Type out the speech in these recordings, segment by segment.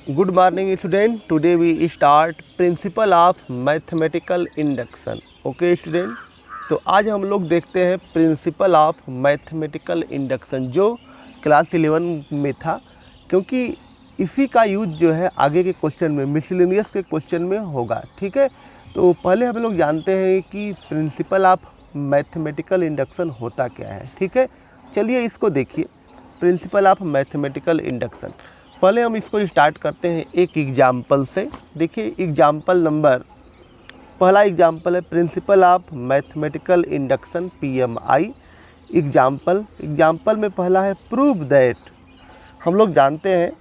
Good morning student. Today we start principle of mathematical induction. Okay student, तो आज हम लोग देखते हैं प्रिंसिपल ऑफ मैथमेटिकल इंडक्शन जो क्लास 11 में था, क्योंकि इसी का यूज जो है आगे के क्वेश्चन में, मिसलेनियस के क्वेश्चन में होगा। ठीक है, तो पहले हम लोग जानते हैं कि प्रिंसिपल ऑफ मैथमेटिकल इंडक्शन होता क्या है। ठीक है, चलिए इसको देखिए। प्रिंसिपल ऑफ मैथमेटिकल इंडक्शन, पहले हम इसको स्टार्ट करते हैं एक एग्जाम्पल से। देखिए एग्जाम्पल नंबर, पहला एग्जाम्पल है principle of mathematical induction PMI। Example में पहला है प्रूव दैट। हम लोग जानते हैं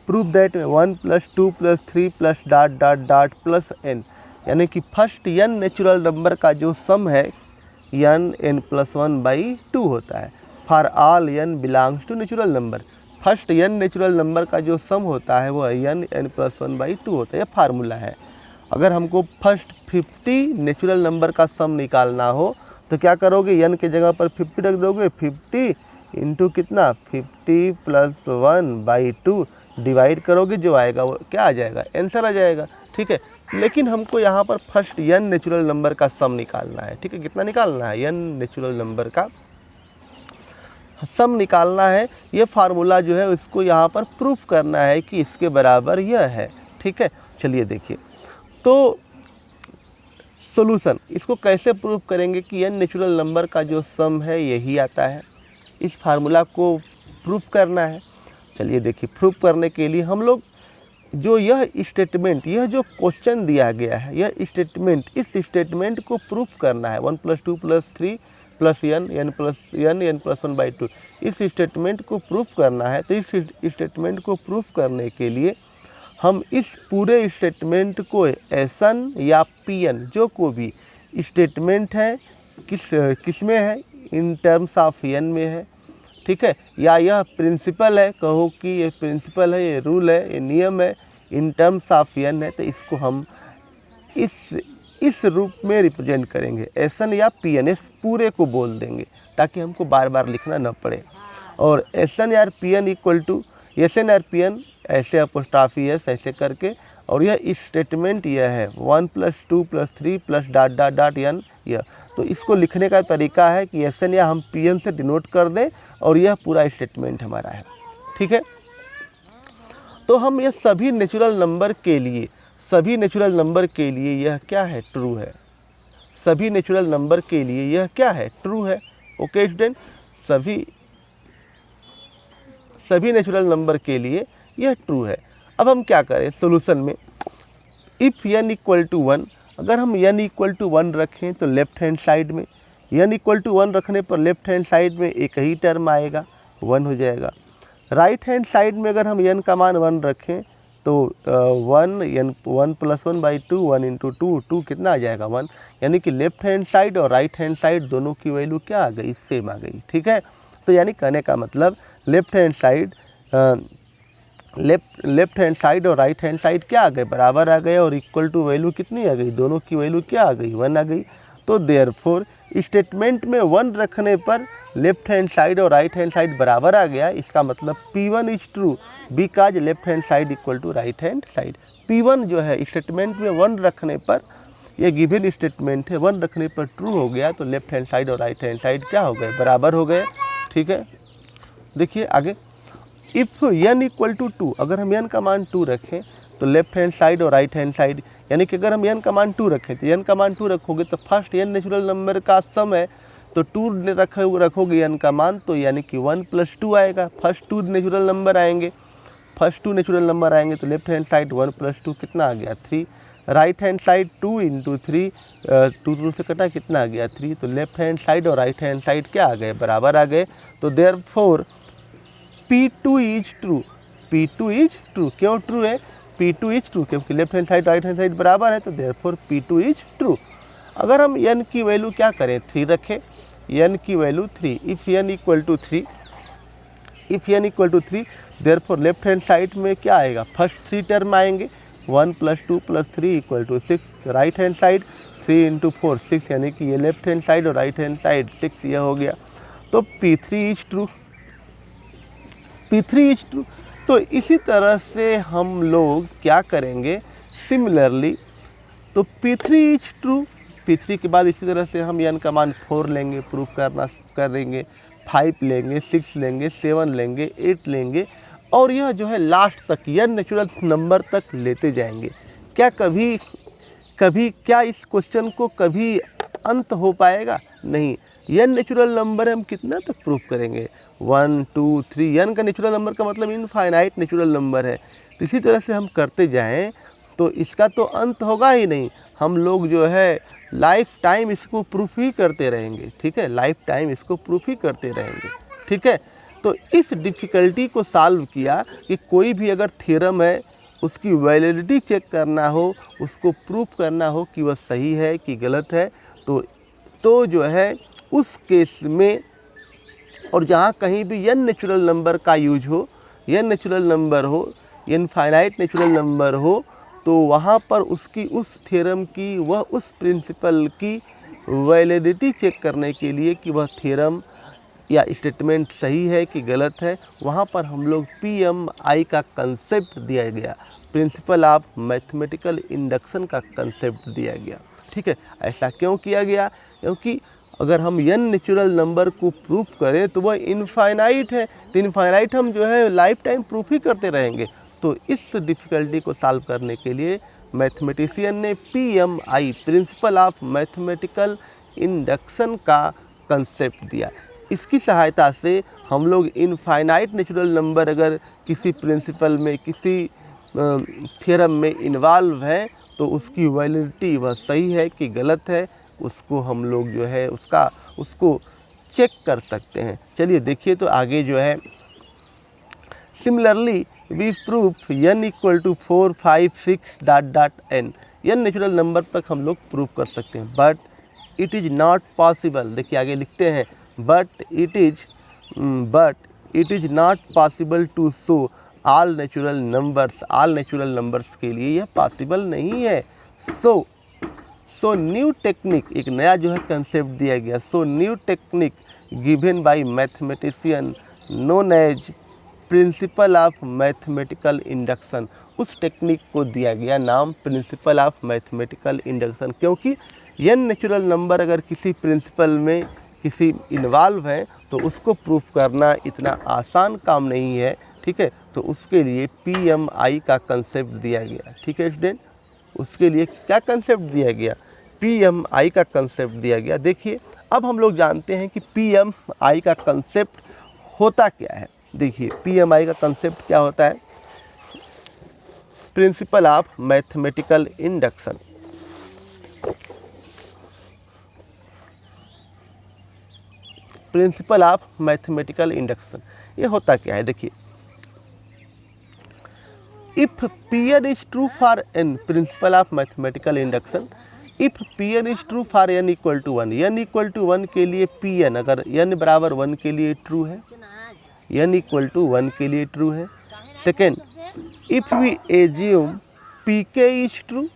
प्रूव दैट में 1 + 2 + 3 + ... +n, यानी कि फर्स्ट n नेचुरल नंबर का जो सम है n(n+1/2) होता है। For all n belongs to natural number, first n natural number का जो सम होता है वो n(n+1/2) होता है। ये फार्मूला है। अगर हमको फर्स्ट 50 नेचुरल नंबर का सम निकालना हो तो क्या करोगे, n के जगह पर 50 रख दोगे। 50 इंटू कितना, 50 + 1/2 डिवाइड करोगे, जो आएगा वो क्या आ जाएगा, आंसर आ जाएगा। ठीक है, लेकिन हमको यहाँ पर फर्स्ट n नेचुरल नंबर का सम निकालना है। ठीक है, कितना निकालना है, n नेचुरल नंबर का सम निकालना है। ये फार्मूला जो है उसको यहाँ पर प्रूफ करना है कि इसके बराबर यह है। ठीक है, चलिए देखिए तो सॉल्यूशन, इसको कैसे प्रूफ करेंगे कि n नेचुरल नंबर का जो सम है यही आता है। इस फार्मूला को प्रूफ करना है। चलिए देखिए, प्रूफ करने के लिए हम लोग जो यह स्टेटमेंट, यह जो क्वेश्चन दिया गया है, यह स्टेटमेंट, इस स्टेटमेंट को प्रूफ करना है। 1 + 2 + 3 + n(n+1/2), इस स्टेटमेंट को प्रूफ करना है। तो इस स्टेटमेंट को प्रूफ करने के लिए हम इस पूरे स्टेटमेंट को SN या PN, जो को भी स्टेटमेंट है, किस में है, इन टर्म्स ऑफ n में है। ठीक है, या यह प्रिंसिपल है, कहो कि ये प्रिंसिपल है, ये रूल है, ये नियम है, इन टर्म्स ऑफ n है, तो इसको हम इस रूप में रिप्रेजेंट करेंगे, SN या PN, इस पूरे को बोल देंगे ताकि हमको बार बार लिखना न पड़े। और SN या PN इक्वल टू SN या PN ऐसे अपोस्ट्रॉफी S ऐसे करके, और यह स्टेटमेंट यह है 1 + 2 + 3 + ... n यह। तो इसको लिखने का तरीका है कि SN या हम PN से डिनोट कर दें और यह पूरा स्टेटमेंट हमारा है। ठीक है, तो हम ये सभी नेचुरल नंबर के लिए यह क्या है, ट्रू है। सभी नेचुरल नंबर के लिए यह क्या है, ट्रू है। ओके स्टूडेंट, सभी नेचुरल नंबर के लिए यह ट्रू है। अब हम क्या करें सॉल्यूशन में, इफ़ n = 1, अगर हम n = 1 रखें तो लेफ्ट हैंड साइड में, n = 1 रखने पर लेफ्ट हैंड साइड में एक ही टर्म आएगा, 1 हो जाएगा। राइट हैंड साइड में अगर हम n का मान 1 रखें तो 1(n+1/2) 1 × 2, 2 कितना आ जाएगा, 1। यानी कि लेफ्ट हैंड साइड और राइट हैंड साइड दोनों की वैल्यू क्या आ गई, सेम आ गई। ठीक है, तो यानी कहने का मतलब लेफ्ट हैंड साइड और राइट हैंड साइड क्या आ गए, बराबर आ गए, और इक्वल टू वैल्यू कितनी आ गई, दोनों की वैल्यू क्या आ गई, 1 आ गई। तो देयरफॉर स्टेटमेंट में 1 रखने पर लेफ्ट हैंड साइड और राइट हैंड साइड बराबर आ गया। इसका मतलब P1 is true because left hand side equal to right hand side. P1 जो है स्टेटमेंट में 1 रखने पर, ये गिवन स्टेटमेंट है, 1 रखने पर ट्रू हो गया, तो लेफ्ट हैंड साइड और राइट हैंड साइड क्या हो गए, बराबर हो गए। ठीक है, देखिए आगे, इफ़ n = 2, अगर हम n का मान 2 रखें तो लेफ्ट हैंड साइड और राइट हैंड साइड, यानी कि अगर हम n का मान 2 रखें तो n का मान 2 रखोगे तो फर्स्ट n नेचुरल नंबर का सम है, तो 2 रखोगे n का मान, तो यानी कि 1 + 2 आएगा। फर्स्ट 2 नेचुरल नंबर आएंगे, तो लेफ्ट हैंड साइड 1 + 2 कितना आ गया, 3। राइट हैंड साइड 2 × 3, 2 से कटा कितना आ गया, 3। तो लेफ्ट हैंड साइड और राइट हैंड साइड क्या आ गए, बराबर आ गए। तो therefore P2 is true, P2 is true. क्यों ट्रू है, P2 इज ट्रू क्योंकि left hand side right hand side बराबर है, तो देयरफॉर P2 इज ट्रू। अगर हम n की वैल्यू क्या करें, 3 रखें, n की value 3, if n = 3 therefore left hand side में क्या आएगा, फर्स्ट 3 टर्म आएंगे, 1 + 2 + 3 = 6। राइट हैंड साइड 3 × 4 6, यानी कि ये लेफ्ट हैंड साइड और राइट हैंड साइड 6 ये हो गया। तो P3 इज ट्रू, तो तो इसी तरह से हम लोग क्या करेंगे, सिमिलरली तो P3 इज ट्रू, P3 के बाद इसी तरह से हम n का मान 4 लेंगे, प्रूफ करेंगे, 5 लेंगे, 6 लेंगे, 7 लेंगे, 8 लेंगे और यह जो है लास्ट तक n नेचुरल नंबर तक लेते जाएंगे। क्या क्या इस क्वेश्चन को कभी अंत हो पाएगा? नहीं। n नेचुरल नंबर हम कितना तक प्रूफ करेंगे? 1 2 3। n का नेचुरल नंबर का मतलब इनफाइनाइट नेचुरल नंबर है। तो इसी तरह से हम करते जाएं तो इसका तो अंत होगा ही नहीं। हम लोग जो है लाइफ टाइम इसको प्रूफ ही करते रहेंगे, ठीक है, लाइफ टाइम इसको प्रूफ ही करते रहेंगे, ठीक है। तो इस डिफ़िकल्टी को सॉल्व किया कि कोई भी अगर थ्योरम है उसकी वैलिडिटी चेक करना हो, उसको प्रूफ करना हो कि वह सही है कि गलत है, तो जो है उस केस में और जहाँ कहीं भी n नेचुरल नंबर का यूज हो, n नेचुरल नंबर हो, इनफाइनाइट नेचुरल नंबर हो, तो वहाँ पर उसकी उस थ्योरम की, वह उस प्रिंसिपल की वैलिडिटी चेक करने के लिए कि वह थ्योरम या स्टेटमेंट सही है कि गलत है, वहाँ पर हम लोग PMI का कंसेप्ट दिया गया, प्रिंसिपल ऑफ मैथमेटिकल इंडक्शन का कंसेप्ट दिया गया, ठीक है। ऐसा क्यों किया गया? क्योंकि अगर हम n नेचुरल नंबर को प्रूफ करें तो वह इनफाइनाइट है, तो इनफाइनाइट हम जो है लाइफ टाइम प्रूफ ही करते रहेंगे। तो इस डिफ़िकल्टी को सॉल्व करने के लिए मैथमेटिशियन ने PMI, principal of mathematical induction का कंसेप्ट दिया। इसकी सहायता से हम लोग इनफाइनाइट नेचुरल नंबर अगर किसी प्रिंसिपल में, किसी थ्योरम में इन्वॉल्व है तो उसकी वैलिडिटी वह सही है कि गलत है, उसको हम लोग जो है उसको चेक कर सकते हैं। चलिए देखिए तो आगे जो है, similarly we proof n equal to 4 5 6 n natural number तक हम लोग प्रूफ कर सकते हैं। But it is not possible, देखिए आगे लिखते हैं, but it is not possible to show all natural numbers के लिए यह पॉसिबल नहीं है। सो न्यू टेक्निक, एक नया जो है कंसेप्ट दिया गया, so new technique given by mathematician known as principle of mathematical induction, उस टेक्निक को दिया गया नाम प्रिंसिपल ऑफ मैथमेटिकल इंडक्शन, क्योंकि n नेचुरल नंबर अगर किसी प्रिंसिपल में किसी इन्वॉल्व है तो उसको प्रूफ करना इतना आसान काम नहीं है, ठीक है। तो उसके लिए PMI का कंसेप्ट दिया गया, ठीक है स्टूडेंट। उसके लिए क्या कंसेप्ट दिया गया? PMI का कंसेप्ट दिया गया। देखिए अब हम लोग जानते हैं कि PMI का कंसेप्ट होता क्या है। देखिए PMI का कंसेप्ट क्या होता है? Principle of mathematical induction. Principle of mathematical induction ये होता क्या है? देखिए, if Pn is true for n, principle of mathematical induction, if Pn is true for n equal to 1, n equal to 1 के लिए Pn अगर n बराबर 1 के लिए ट्रू है, n इक्वल टू 1 के लिए ट्रू है। Second, if we assume Pk is true,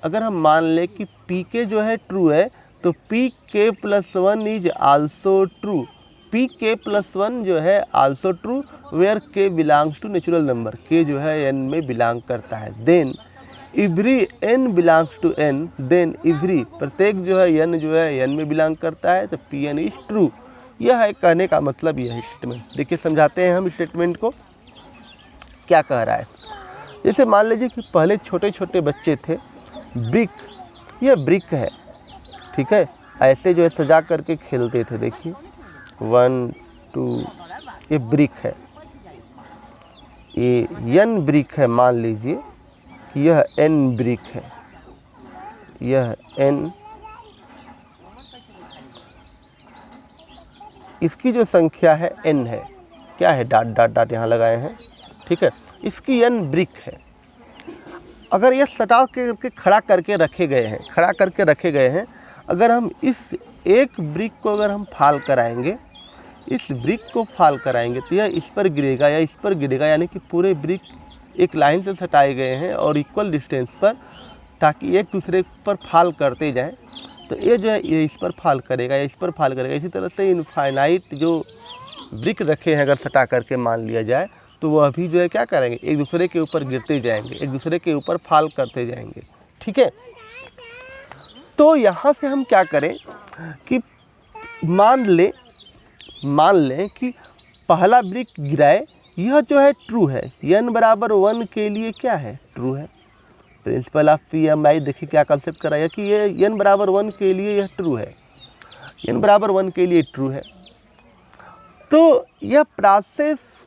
अगर हम मान लें कि Pk जो है ट्रू है तो Pk plus 1 is also true, Pk plus 1 जो है also true where k belongs to natural number, k जो है n में बिलोंग करता है। Then every n belongs to n, then every प्रत्येक जो है n जो है n में बिलोंग करता है तो Pn इज ट्रू। यह है कहने का मतलब, यह है स्टेटमेंट। देखिए समझाते हैं हम स्टेटमेंट को क्या कह रहा है। जैसे मान लीजिए कि पहले छोटे छोटे बच्चे थे, ब्रिक, यह ब्रिक है, ठीक है, ऐसे जो है सजा करके खेलते थे। देखिए 1 2, ये ब्रिक है, ये n ब्रिक है, मान लीजिए कि यह n ब्रिक है, यह n, इसकी जो संख्या है n है, क्या है, डॉट डॉट डॉट यहाँ लगाए हैं, ठीक है, इसकी n ब्रिक है। अगर ये सटा के खड़ा करके रखे गए हैं, अगर हम इस एक ब्रिक को अगर हम फाल कराएंगे, इस ब्रिक को फाल कराएंगे तो यह इस पर गिरेगा या इस पर गिरेगा, यानी कि पूरे ब्रिक एक लाइन से सटाए गए हैं और इक्वल डिस्टेंस पर, ताकि एक दूसरे पर फाल करते जाएं। तो ये जो है ये इस पर फाल करेगा या इस पर फाल करेगा। इसी तरह से इनफाइनाइट जो ब्रिक रखे हैं अगर सटा करके मान लिया जाए तो वह भी जो है क्या करेंगे, एक दूसरे के ऊपर गिरते जाएंगे, एक दूसरे के ऊपर फाल करते जाएंगे। ठीक है, तो यहाँ से हम क्या करें कि मान लें कि पहला ब्रिक गिराए, यह जो है ट्रू है, n बराबर 1 के लिए क्या है, ट्रू है। प्रिंसिपल ऑफ PMI देखिए क्या कंसेप्ट कराया कि ये n बराबर 1 के लिए यह ट्रू है, n बराबर 1 के लिए ट्रू है। तो यह प्रोसेस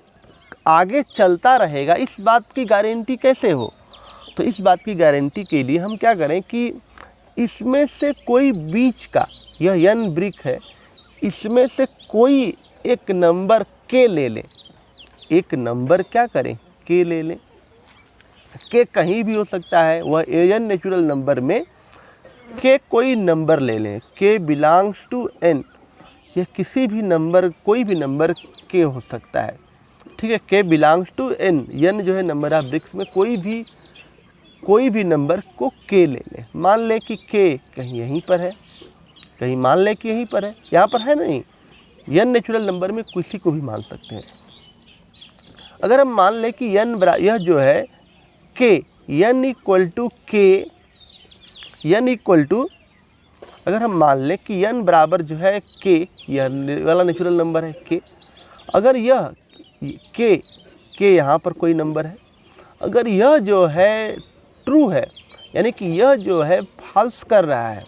आगे चलता रहेगा, इस बात की गारंटी कैसे हो, तो इस बात की गारंटी के लिए हम क्या करें कि इसमें से कोई बीच का, यह n ब्रिक है, इसमें से कोई एक नंबर k ले लें, एक नंबर क्या करें, k ले लें। k कहीं भी हो सकता है, वह n नेचुरल नंबर में k कोई नंबर ले लें, k बिलोंग्स टू n, यह किसी भी नंबर, कोई भी नंबर k हो सकता है। ठीक है, k belongs to n, n जो है नंबर ऑफ ब्रिक्स में कोई भी नंबर को k ले लें। मान लें कि k कहीं यहीं पर है, कहीं मान लें कि यहीं पर है, यहाँ पर है नहीं, n नेचुरल नंबर में किसी को भी मान सकते हैं। अगर हम मान लें कि यह जो है k, n equal to k, अगर हम मान लें कि n बराबर जो है k, यह वाला नेचुरल नंबर है k, अगर यह k यहाँ पर कोई नंबर है, अगर यह जो है ट्रू है, यानी कि यह जो है फॉल्स कर रहा है,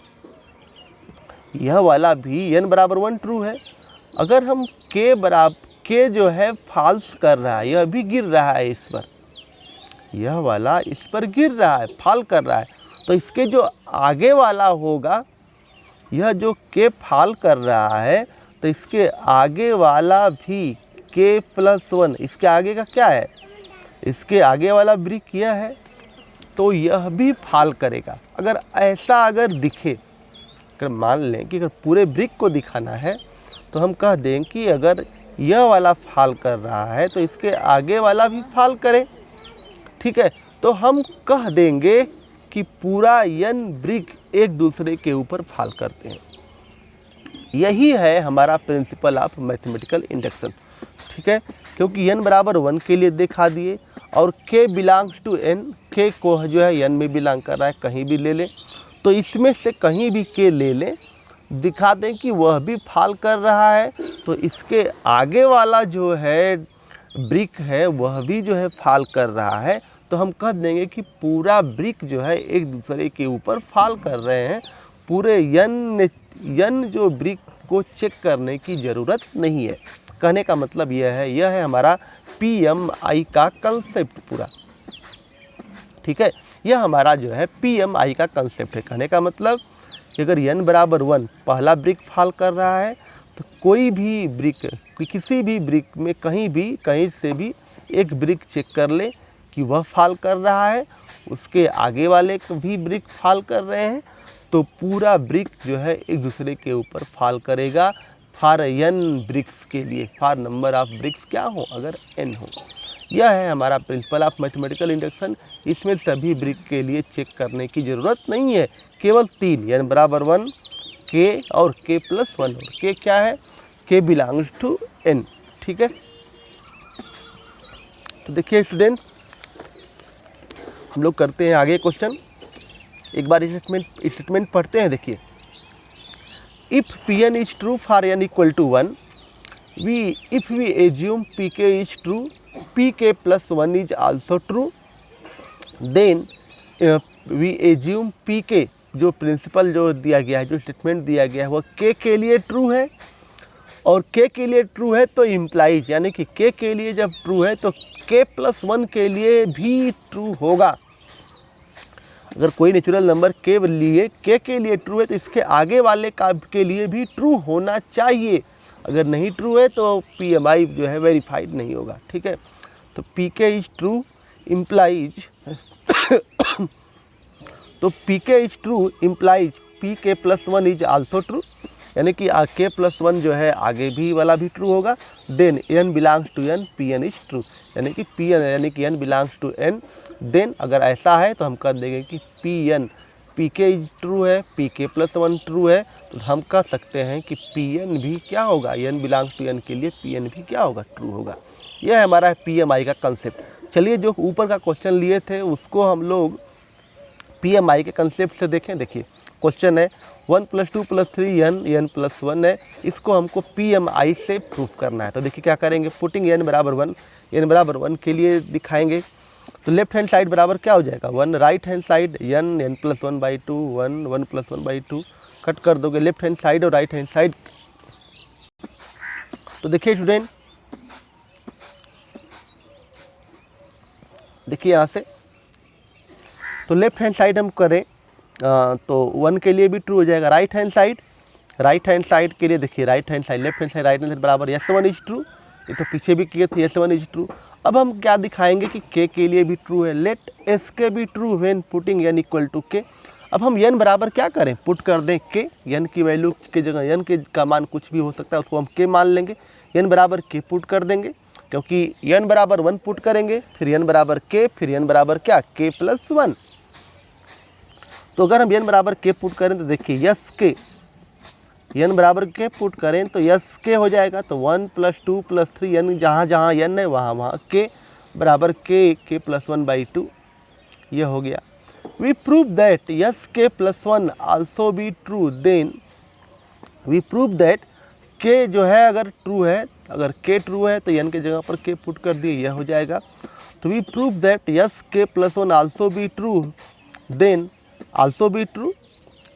यह वाला भी n बराबर 1 ट्रू है। अगर हम k जो है फॉल्स कर रहा है, यह भी गिर रहा है इस पर, यह वाला इस पर गिर रहा है, फॉल कर रहा है, तो इसके जो आगे वाला होगा, यह जो k फॉल कर रहा है, तो इसके आगे वाला भी k प्लस 1, इसके आगे का क्या है, इसके आगे वाला ब्रिक यह है, तो यह भी फॉल करेगा। अगर ऐसा दिखे, अगर मान लें कि अगर पूरे ब्रिक को दिखाना है, तो हम कह दें कि अगर यह वाला फॉल कर रहा है तो इसके आगे वाला भी फॉल करे। ठीक है, तो हम कह देंगे कि पूरा n ब्रिक एक दूसरे के ऊपर फॉल करते हैं। यही है हमारा प्रिंसिपल ऑफ मैथमेटिकल इंडक्शन। ठीक है, क्योंकि n बराबर 1 के लिए दिखा दिए और k belongs to n, k को जो है n में बिलोंग कर रहा है, कहीं भी ले लें, तो इसमें से कहीं भी k ले लें, दिखा दें कि वह भी फॉल कर रहा है, तो इसके आगे वाला जो है ब्रिक है वह भी जो है फॉल कर रहा है, तो हम कह देंगे कि पूरा ब्रिक जो है एक दूसरे के ऊपर फॉल कर रहे हैं। पूरे n जो ब्रिक को चेक करने की ज़रूरत नहीं है। कहने का मतलब यह है हमारा PMI का कंसेप्ट पूरा। ठीक है, यह हमारा जो है PMI का कंसेप्ट है। कहने का मतलब कि अगर n बराबर 1 पहला ब्रिक फॉल कर रहा है, तो कोई भी ब्रिक, किसी भी ब्रिक में कहीं से भी एक ब्रिक चेक कर ले कि वह फॉल कर रहा है, उसके आगे वाले भी ब्रिक फॉल कर रहे हैं, तो पूरा ब्रिक जो है एक दूसरे के ऊपर फॉल करेगा फॉर n ब्रिक्स के लिए, फॉर नंबर ऑफ ब्रिक्स क्या हो, अगर n हो। यह है हमारा प्रिंसिपल ऑफ मैथमेटिकल इंडक्शन। इसमें सभी ब्रिक के लिए चेक करने की ज़रूरत नहीं है, केवल 3, n बराबर 1, k और k प्लस 1, और k क्या है, k बिलोंग्स टू n। ठीक है, तो देखिए स्टूडेंट, हम लोग करते हैं आगे क्वेश्चन। एक बार स्टेटमेंट पढ़ते हैं। देखिए, if Pn is true for n equal to 1, if we assume Pk is true, Pk plus 1 is also true, then we assume Pk, जो प्रिंसिपल जो दिया गया है, जो स्टेटमेंट दिया गया है, वह k के लिए ट्रू है, और k के लिए ट्रू है तो इम्प्लाइज, यानी कि k के लिए जब ट्रू है तो k प्लस 1 के लिए भी ट्रू होगा। अगर कोई नेचुरल नंबर k के लिए ट्रू है तो इसके आगे वाले का के लिए भी ट्रू होना चाहिए। अगर नहीं ट्रू है तो PMI जो है वेरीफाइड नहीं होगा। ठीक है, तो Pk इज ट्रू इम्प्लाइज तो Pk is true implies Pk plus 1 is also true, यानी कि k प्लस 1 जो है आगे भी वाला भी ट्रू होगा। Then n belongs to n, Pn is true, यानी कि n belongs to n। Then अगर ऐसा है तो हम कर देंगे कि Pn P k is true है, पी के प्लस 1 ट्रू है, तो हम कह सकते हैं कि पी एन भी क्या होगा, एन बिलोंग्स टू एन के लिए पी एन भी क्या होगा, ट्रू होगा। यह है हमारा पी एम आई का कंसेप्ट। चलिए जो ऊपर का क्वेश्चन लिए थे उसको हम लोग पी एम आई के कंसेप्ट से देखें। देखिए क्वेश्चन है 1 + 2 + 3 n + 1 है, इसको हमको पी एम आई से प्रूफ करना है। तो देखिए क्या करेंगे, पुटिंग n बराबर 1 के लिए दिखाएंगे। तो लेफ्ट हैंड साइड बराबर क्या हो जाएगा 1, right hand side n + 1/2 1 + 1/2 cut कर दोगे लेफ्ट हैंड साइड और राइट हैंड साइड। तो देखिए स्टूडेंट, देखिए यहाँ से तो लेफ्ट हैंड साइड हम करें तो 1 के लिए भी ट्रू हो जाएगा। राइट हैंड साइड के लिए देखिए राइट हैंड साइड बराबर S1 इज ट्रू, ये तो पीछे भी किए थे S1 इज ट्रू। अब हम क्या दिखाएंगे कि k के लिए भी ट्रू है, लेट sk भी true when putting n = k। अब हम n बराबर क्या करें, पुट कर दें k, n की वैल्यू के जगह n के का मान कुछ भी हो सकता है, उसको हम k मान लेंगे, n बराबर k पुट कर देंगे, क्योंकि n बराबर 1 पुट करेंगे, फिर n बराबर k, फिर n बराबर क्या k + 1। तो अगर हम n बराबर k पुट करें तो देखिए यस के n बराबर k पुट करें तो यस के हो जाएगा। तो 1 + 2 + 3 n, जहाँ जहाँ n है वहाँ k बराबर k + 1/2, ये हो गया। We prove that yes k + 1 also be true, then we prove that k जो है अगर ट्रू है, अगर k ट्रू है तो n के जगह पर k पुट कर दिए, यह हो जाएगा। तो we prove that yes k + 1 also be true, then also be true,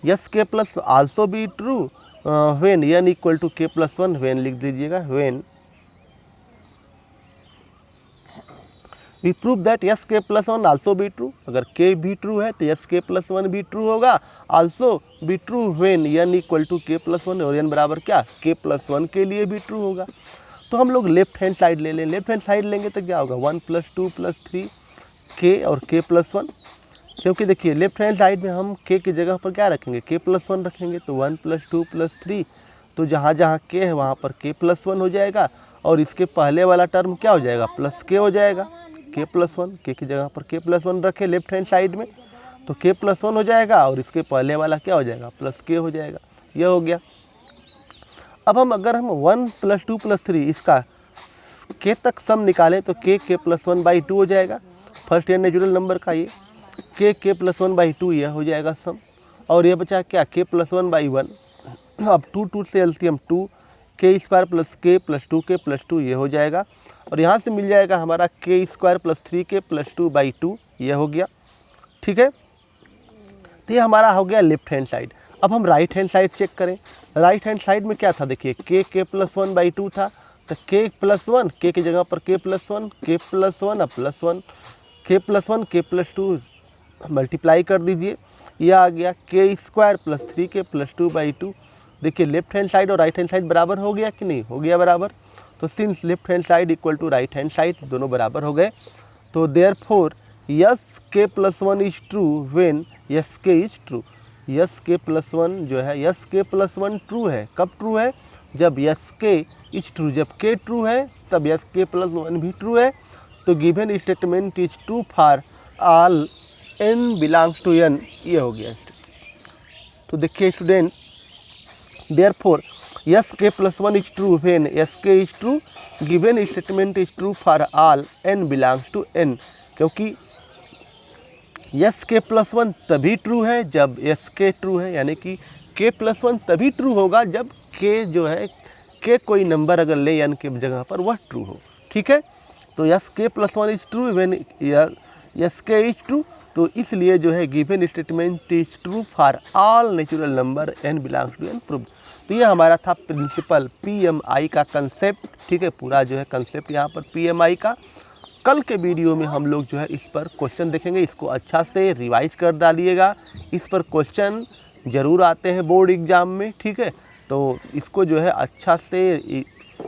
yes k + also be true when n = k + 1, when लिख दीजिएगा, when we prove that yes k + 1 also be true, अगर k भी true है तो yes k + 1 भी true होगा, also be true when n = k + 1, और n बराबर क्या k + 1 के लिए भी ट्रू होगा। तो हम लोग लेफ्ट हैंड साइड ले लें, लेफ्ट हैंड साइड लेंगे तो क्या होगा 1 + 2 + 3 k और k + 1, क्योंकि देखिए लेफ्ट हैंड साइड में हम k की जगह पर क्या रखेंगे k + 1 रखेंगे, तो 1 + 2 + 3, तो जहाँ जहाँ k है वहाँ पर k + 1 हो जाएगा, और इसके पहले वाला टर्म क्या हो जाएगा प्लस k हो जाएगा, k + 1, k की जगह पर k + 1 रखे लेफ्ट हैंड साइड में तो k + 1 हो जाएगा, और इसके पहले वाला क्या हो जाएगा प्लस k हो जाएगा, यह हो गया। अब हम अगर हम 1 + 2 + 3 इसका k तक सम निकालें तो k + 1/2 हो जाएगा, फर्स्ट ईयर नेचुरल नंबर का ये k + 1/2 यह हो जाएगा सम, और ये बचा क्या k + 1/1। अब 2 से एलसीएम 2, k² + k + 2k + 2 ये हो जाएगा, और यहाँ से मिल जाएगा हमारा k² + 3k + 2/2, ये हो गया, ठीक है। तो ये हमारा हो गया लेफ्ट हैंड साइड। अब हम राइट हैंड साइड चेक करें, राइट हैंड साइड में क्या था, देखिए k + 1/2 था, तो k + 1, k की जगह पर k + 1, k + 1 अब +1, k + 1 k + 2 मल्टीप्लाई कर दीजिए, यह आ गया k² + 3k + 2/2। देखिए लेफ्ट हैंड साइड और राइट हैंड साइड बराबर हो गया कि नहीं, हो गया बराबर। तो since left hand side = right hand side, दोनों बराबर हो गए, तो therefore yes k + 1 is true when yes k is true, yes k + 1 जो है यस k + 1 ट्रू है, कब ट्रू है, जब यस k इज ट्रू, जब k ट्रू है तब यस k + 1 भी ट्रू है। तो given statement is true for all n belongs to n, ये हो गया। तो देखिए student, therefore yes k + 1 is true when yes k is true, given statement is true for all n belongs to n, क्योंकि yes k + 1 तभी true है जब yes k true है, यानी कि k + 1 तभी ट्रू होगा जब k जो है k कोई नंबर अगर ले n के जगह पर वह ट्रू हो, ठीक है। तो yes k + 1 is true when yes k is true, तो इसलिए जो है given statement is true for all natural number n belongs to n prove. तो ये हमारा था प्रिंसिपल PMI का कंसेप्ट, ठीक है, पूरा जो है कंसेप्ट यहाँ पर PMI का। कल के वीडियो में हम लोग जो है इस पर क्वेश्चन देखेंगे, इसको अच्छा से रिवाइज कर डालिएगा, इस पर क्वेश्चन ज़रूर आते हैं बोर्ड एग्ज़ाम में, ठीक है। तो इसको जो है अच्छा से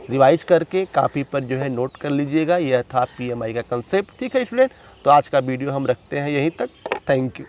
रिवाइज करके कापी पर जो है नोट कर लीजिएगा, यह था PMI का कंसेप्ट, ठीक है स्टूडेंट। तो आज का वीडियो हम रखते हैं यहीं तक, थैंक यू।